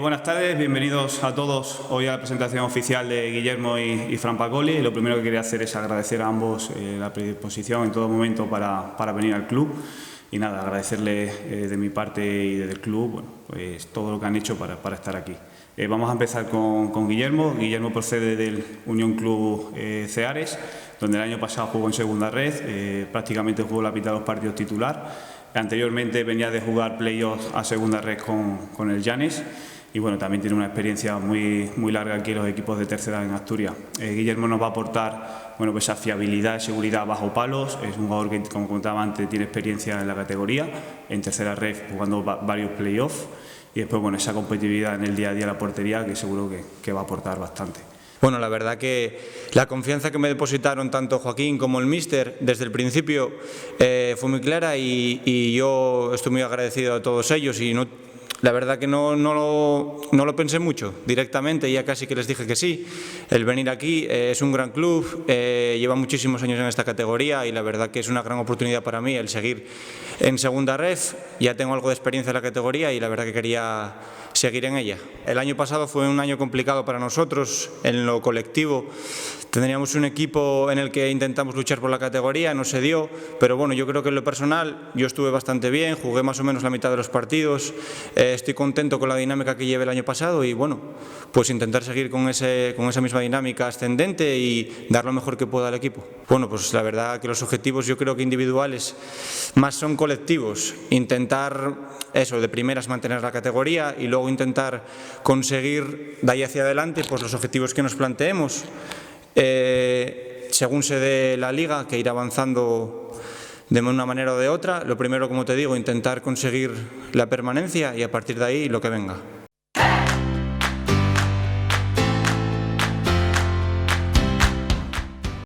Buenas tardes, bienvenidos a todos hoy a la presentación oficial de Guillermo y Fran Pacoli. Lo primero que quería hacer es agradecer a ambos la predisposición en todo momento para venir al club y nada, agradecerles de mi parte y desde el club pues todo lo que han hecho para estar aquí. Vamos a empezar con Guillermo. Guillermo procede del Unión Club Ceares, donde el año pasado jugó en segunda red, prácticamente jugó la mitad de los partidos titular. Anteriormente venía de jugar playoffs a segunda red con el Llanes y bueno, también tiene una experiencia muy larga aquí en los equipos de tercera en Asturias. Guillermo nos va a aportar pues esa fiabilidad y seguridad bajo palos. Es un jugador que, como contaba antes, tiene experiencia en la categoría, en tercera red jugando varios playoffs y después esa competitividad en el día a día de la portería que seguro que va a aportar bastante. Bueno, la verdad que la confianza que me depositaron tanto Joaquín como el míster desde el principio fue muy clara y yo estoy muy agradecido a todos ellos y la verdad que no lo pensé mucho directamente, ya casi que les dije que sí. El venir aquí es un gran club, lleva muchísimos años en esta categoría y la verdad que es una gran oportunidad para mí el seguir en segunda red. Ya tengo algo de experiencia en la categoría y la verdad que quería seguir en ella. El año pasado fue un año complicado para nosotros en lo colectivo. Teníamos un equipo en el que intentamos luchar por la categoría, no se dio, pero bueno, yo creo que en lo personal yo estuve bastante bien, jugué más o menos la mitad de los partidos, estoy contento con la dinámica que llevé el año pasado y bueno, pues intentar seguir con esa misma dinámica ascendente y dar lo mejor que pueda al equipo. Bueno, pues la verdad que los objetivos yo creo que individuales más son colectivos, intentar eso, de primeras mantener la categoría y luego intentar conseguir de ahí hacia adelante pues los objetivos que nos planteemos. Según se dé la liga, que irá avanzando de una manera o de otra. Lo primero, como te digo, intentar conseguir la permanencia y a partir de ahí lo que venga.